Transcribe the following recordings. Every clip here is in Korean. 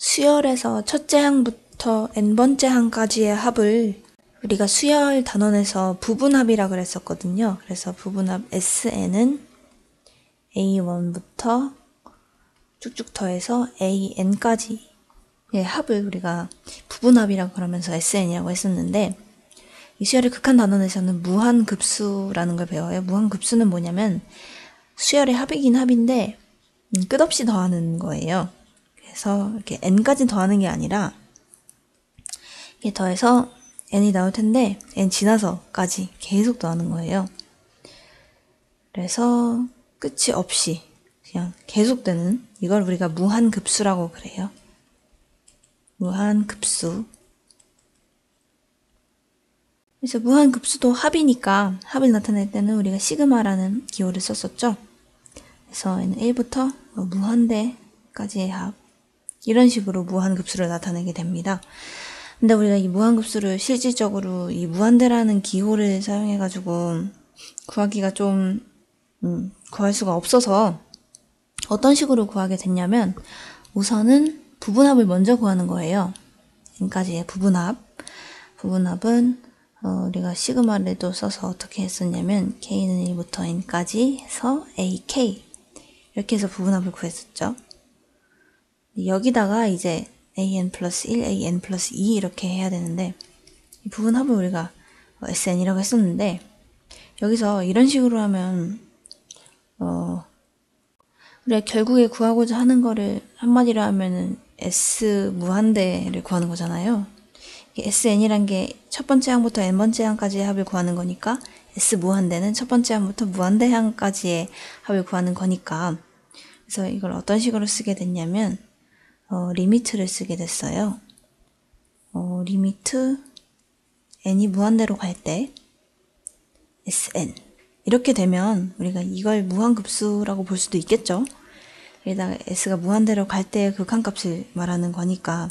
수열에서 첫째 항부터 n번째 항까지의 합을 우리가 수열 단원에서 부분합이라 그랬었거든요. 그래서 부분합 SN은 A1부터 쭉쭉 더해서 AN까지의 합을 우리가 부분합이라고 그러면서 SN이라고 했었는데, 이 수열의 극한 단원에서는 무한급수라는 걸 배워요. 무한급수는 뭐냐면 수열의 합이긴 합인데 끝없이 더하는 거예요. 그래서 이렇게 n까지 더하는 게 아니라 이게 더해서 n이 나올 텐데 n 지나서까지 계속 더하는 거예요. 그래서 끝이 없이 그냥 계속되는, 이걸 우리가 무한급수라고 그래요. 무한급수. 그래서 무한급수도 합이니까 합을 나타낼 때는 우리가 시그마라는 기호를 썼었죠. 그래서 n1부터 무한대까지의 합, 이런 식으로 무한급수를 나타내게 됩니다. 근데 우리가 이 무한급수를 실질적으로 이 무한대라는 기호를 사용해가지고 구하기가 좀 구할 수가 없어서 어떤 식으로 구하게 됐냐면, 우선은 부분합을 먼저 구하는 거예요. n까지의 부분합. 부분합은 우리가 시그마를 또 써서 어떻게 했었냐면 k는 1부터 n까지 해서 ak, 이렇게 해서 부분합을 구했었죠. 여기다가 이제 an 플러스 1, an 플러스 2 이렇게 해야 되는데, 이 부분합을 우리가 sn이라고 했었는데, 여기서 이런 식으로 하면 우리가 결국에 구하고자 하는 거를 한마디로 하면은 S 무한대를 구하는 거잖아요. SN이란 게 첫 번째 항부터 n번째 항까지의 합을 구하는 거니까 S 무한대는 첫 번째 항부터 무한대 항까지의 합을 구하는 거니까, 그래서 이걸 어떤 식으로 쓰게 됐냐면 리미트를 쓰게 됐어요. 리미트 n이 무한대로 갈 때 SN, 이렇게 되면 우리가 이걸 무한급수라고 볼 수도 있겠죠. 여기다가 S가 무한대로 갈 때의 극한값을 말하는 거니까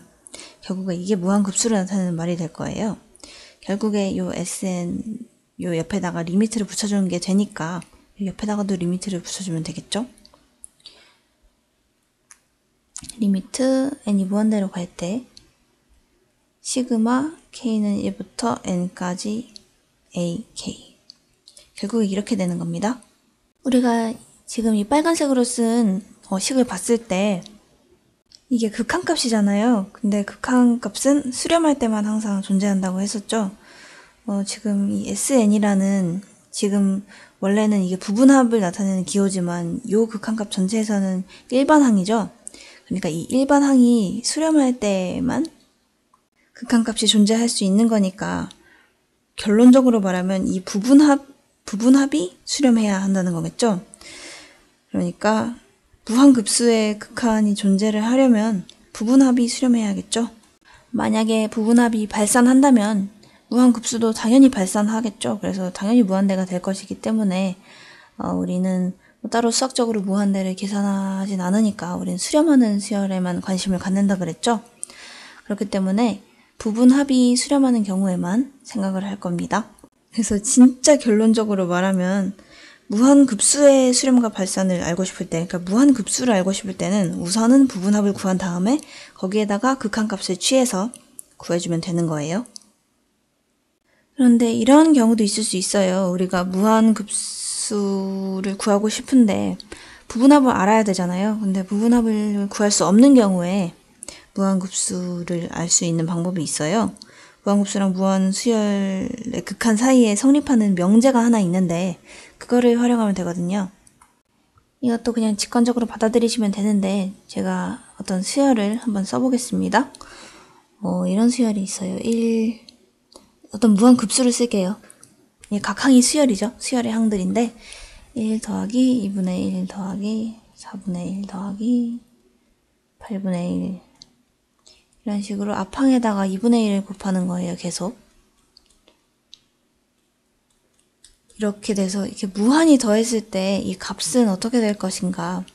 결국에 이게 무한급수를 나타내는 말이 될 거예요. 결국에 요 SN 요 옆에다가 리미트를 붙여주는 게 되니까 요 옆에다가도 리미트를 붙여주면 되겠죠. 리미트 n이 무한대로 갈 때 시그마 k는 1부터 n까지 ak, 결국에 이렇게 되는 겁니다. 우리가 지금 이 빨간색으로 쓴 식을 봤을 때 이게 극한값이잖아요. 근데 극한값은 수렴할 때만 항상 존재한다고 했었죠. 지금 이 SN이라는, 지금 원래는 이게 부분합을 나타내는 기호지만 요 극한값 전체에서는 일반항이죠. 그러니까 이 일반항이 수렴할 때만 극한값이 존재할 수 있는 거니까, 결론적으로 말하면 이 부분합이 수렴해야 한다는 거겠죠. 그러니까 무한급수의 극한이 존재를 하려면 부분합이 수렴해야겠죠. 만약에 부분합이 발산한다면 무한급수도 당연히 발산하겠죠. 그래서 당연히 무한대가 될 것이기 때문에 우리는 따로 수학적으로 무한대를 계산하진 않으니까 우리는 수렴하는 수열에만 관심을 갖는다 그랬죠. 그렇기 때문에 부분합이 수렴하는 경우에만 생각을 할 겁니다. 그래서 진짜 결론적으로 말하면 무한급수의 수렴과 발산을 알고 싶을 때, 그러니까 무한급수를 알고 싶을 때는 우선은 부분합을 구한 다음에 거기에다가 극한값을 취해서 구해주면 되는 거예요. 그런데 이런 경우도 있을 수 있어요. 우리가 무한급수를 구하고 싶은데 부분합을 알아야 되잖아요. 근데 부분합을 구할 수 없는 경우에 무한급수를 알 수 있는 방법이 있어요. 무한급수랑 무한수열의 극한 사이에 성립하는 명제가 하나 있는데 그거를 활용하면 되거든요. 이것도 그냥 직관적으로 받아들이시면 되는데 제가 어떤 수열을 한번 써보겠습니다. 이런 수열이 있어요. 어떤 무한급수를 쓸게요. 각 항이 수열이죠. 수열의 항들인데 1 더하기 2분의 1 더하기 4분의 1 더하기 8분의 1, 이런 식으로 앞항에다가 2분의 1을 곱하는 거예요. 계속. 이렇게 돼서 이렇게 무한히 더했을 때 이 값은 어떻게 될 것인가.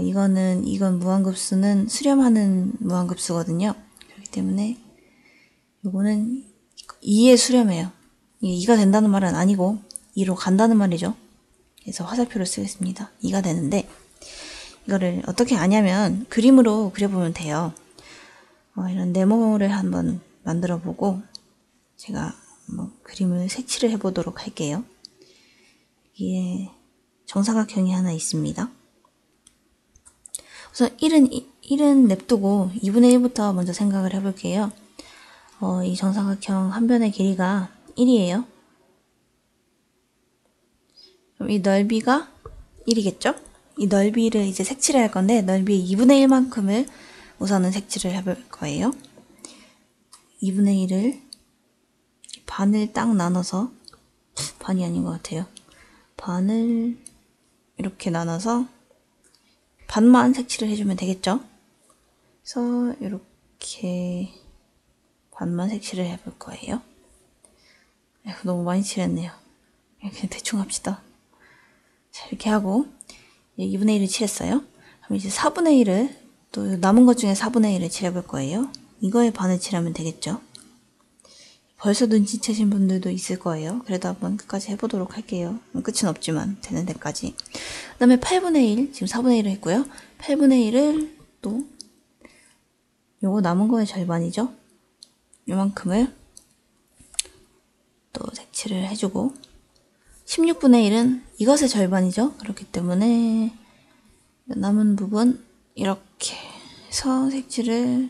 이건 무한급수는 수렴하는 무한급수거든요. 그렇기 때문에 요거는 2에 수렴해요. 이게 2가 된다는 말은 아니고 2로 간다는 말이죠. 그래서 화살표를 쓰겠습니다. 2가 되는데 이거를 어떻게 아냐면 그림으로 그려보면 돼요. 이런 네모를 한번 만들어 보고 제가 한번 그림을 색칠을 해 보도록 할게요. 여기에 정사각형이 하나 있습니다. 우선 1은 냅두고 2분의 1부터 먼저 생각을 해볼게요. 이 정사각형 한 변의 길이가 1이에요. 그럼 이 넓이가 1이겠죠? 이 넓이를 이제 색칠을 할 건데 넓이의 2분의 1만큼을 우선은 색칠을 해볼 거예요. 2분의 1을 반을 딱 나눠서, 반이 아닌 것 같아요. 반을 이렇게 나눠서 반만 색칠을 해주면 되겠죠? 그래서 이렇게 반만 색칠을 해볼 거예요. 너무 많이 칠했네요. 그냥 대충 합시다. 자, 이렇게 하고 2분의 1을 칠했어요. 그럼 이제 4분의 1을 또 남은 것 중에 4분의 1을 칠해볼 거예요. 이거에 반을 칠하면 되겠죠. 벌써 눈치채신 분들도 있을 거예요. 그래도 한번 끝까지 해보도록 할게요. 끝은 없지만 되는 데까지. 그 다음에 8분의 1, 지금 4분의 1을 했고요. 8분의 1을 또 요거 남은 거의 절반이죠. 요만큼을 또 색칠을 해주고 16분의 1은 이것의 절반이죠. 그렇기 때문에 남은 부분 이렇게 해서 색칠을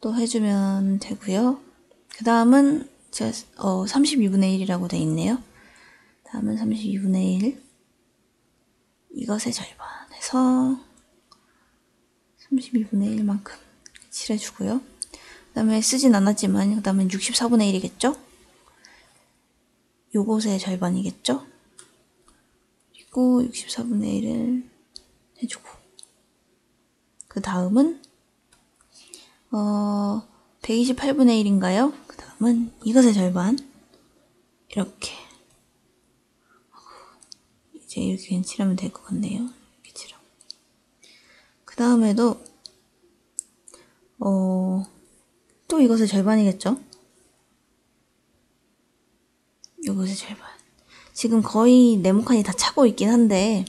또 해주면 되고요. 그 다음은 제가 32분의 1이라고 돼 있네요. 다음은 32분의 1 이것의 절반 해서 32분의 1만큼 칠해주고요. 그 다음에 쓰진 않았지만 그 다음은 64분의 1이겠죠? 요것의 절반이겠죠? 그리고 64분의 1을 해주고 그 다음은 128분의 1인가요? 그 다음은 이것의 절반 이렇게 이제 이렇게 칠하면 될 것 같네요. 이렇게 칠하고 그 다음에도 또 이것의 절반이겠죠? 이것의 절반. 지금 거의 네모칸이 다 차고 있긴 한데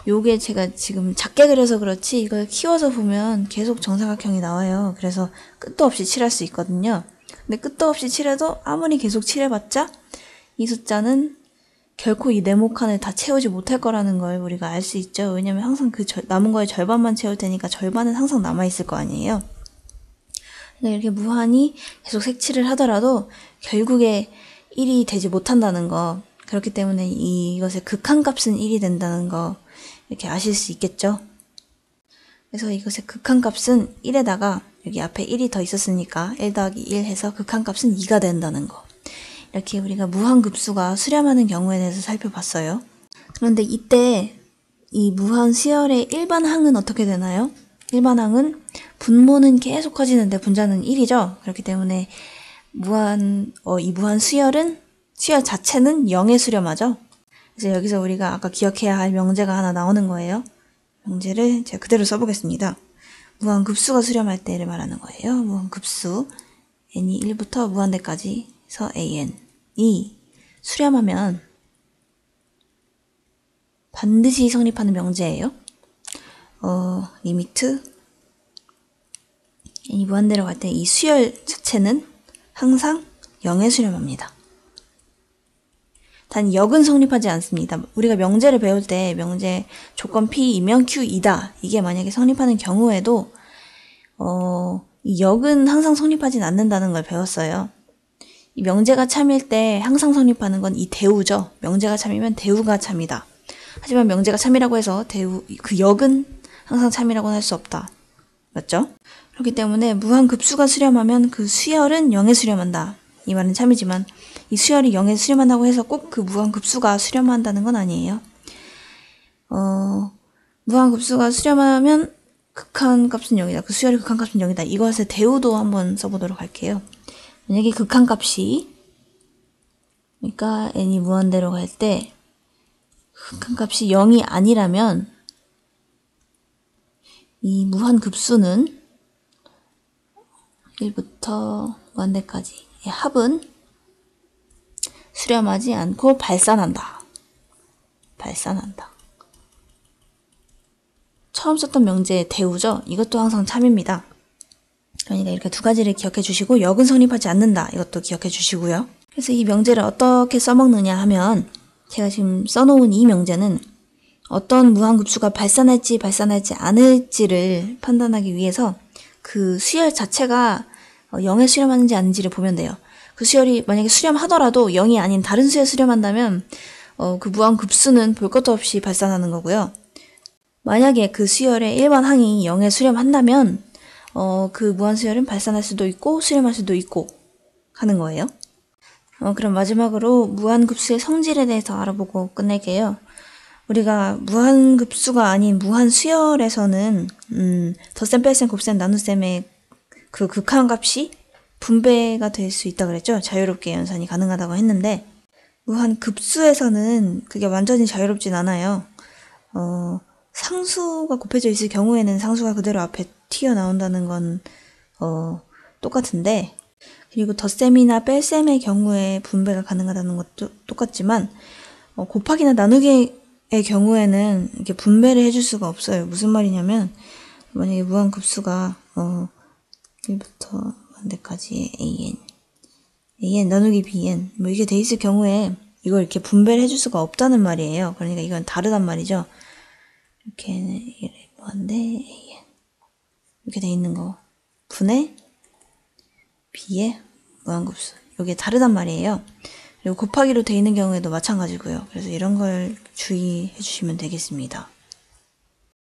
요게 제가 지금 작게 그려서 그렇지 이걸 키워서 보면 계속 정사각형이 나와요. 그래서 끝도 없이 칠할 수 있거든요. 근데 끝도 없이 칠해도 아무리 계속 칠해봤자 이 숫자는 결코 이 네모칸을 다 채우지 못할 거라는 걸 우리가 알 수 있죠. 왜냐면 항상 그 남은 거의 절반만 채울 테니까 절반은 항상 남아있을 거 아니에요. 이렇게 무한히 계속 색칠을 하더라도 결국에 1이 되지 못한다는 거, 그렇기 때문에 이것의 극한값은 1이 된다는 거 이렇게 아실 수 있겠죠. 그래서 이것의 극한값은 1에다가 여기 앞에 1이 더 있었으니까 1 더하기 1 해서 극한값은 2가 된다는 거. 이렇게 우리가 무한급수가 수렴하는 경우에 대해서 살펴봤어요. 그런데 이때 이 무한수열의 일반항은 어떻게 되나요? 일반항은 분모는 계속 커지는데 분자는 1이죠. 그렇기 때문에 이 무한수열은 수열 자체는 0에 수렴하죠. 그래서 여기서 우리가 아까 기억해야 할 명제가 하나 나오는 거예요. 명제를 제가 그대로 써보겠습니다. 무한급수가 수렴할 때를 말하는 거예요. 무한급수 n이 1부터 무한대까지 해서 an이 수렴하면 반드시 성립하는 명제예요. 리미트 n이 무한대로 갈 때 이 수열 자체는 항상 0에 수렴합니다. 단 역은 성립하지 않습니다. 우리가 명제를 배울 때 명제 조건 P이면 Q이다. 이게 만약에 성립하는 경우에도 이 역은 항상 성립하진 않는다는 걸 배웠어요. 이 명제가 참일 때 항상 성립하는 건 이 대우죠. 명제가 참이면 대우가 참이다. 하지만 명제가 참이라고 해서 그 역은 항상 참이라고는 할 수 없다. 맞죠? 그렇기 때문에 무한급수가 수렴하면 그 수열은 0에 수렴한다. 이 말은 참이지만 이 수열이 0에 수렴한다고 해서 꼭 그 무한급수가 수렴한다는 건 아니에요. 무한급수가 수렴하면 극한값은 0이다. 그 수열의 극한값은 0이다. 이것의 대우도 한번 써보도록 할게요. 만약에 극한값이 그러니까 n이 무한대로 갈 때 극한값이 0이 아니라면 이 무한급수는 1부터 무한대까지 의 합은 수렴하지 않고 발산한다. 처음 썼던 명제의 대우죠. 이것도 항상 참입니다. 그러니까 이렇게 두 가지를 기억해 주시고 역은 성립하지 않는다. 이것도 기억해 주시고요. 그래서 이 명제를 어떻게 써먹느냐 하면 제가 지금 써놓은 이 명제는 어떤 무한급수가 발산할지 발산하지 않을지를 판단하기 위해서 그 수열 자체가 0에 수렴하는지 아닌지를 보면 돼요. 그 수열이 만약에 수렴하더라도 0이 아닌 다른 수에 수렴한다면 그 무한급수는 볼 것도 없이 발산하는 거고요. 만약에 그 수열의 일반 항이 0에 수렴한다면 그 무한수열은 발산할 수도 있고 수렴할 수도 있고 하는 거예요. 그럼 마지막으로 무한급수의 성질에 대해서 알아보고 끝낼게요. 우리가 무한급수가 아닌 무한수열에서는 덧셈, 뺄셈, 곱셈, 나눗셈의 그 극한값이 분배가 될 수 있다고 그랬죠. 자유롭게 연산이 가능하다고 했는데 무한급수에서는 그게 완전히 자유롭진 않아요. 상수가 곱해져 있을 경우에는 상수가 그대로 앞에 튀어나온다는 건 똑같은데, 그리고 덧셈이나 뺄셈의 경우에 분배가 가능하다는 것도 똑같지만 곱하기나 나누기의 경우에는 이렇게 분배를 해줄 수가 없어요. 무슨 말이냐면 만약에 무한급수가 1부터 만대까지의 an 나누기 bn 뭐 이게 돼 있을 경우에 이걸 이렇게 분배를 해줄 수가 없다는 말이에요. 그러니까 이건 다르단 말이죠. 이렇게 무한대 an 이렇게 돼 있는 거 분의 b의 무한급수 이게 다르단 말이에요. 그리고 곱하기로 돼 있는 경우에도 마찬가지고요. 그래서 이런 걸 주의해 주시면 되겠습니다.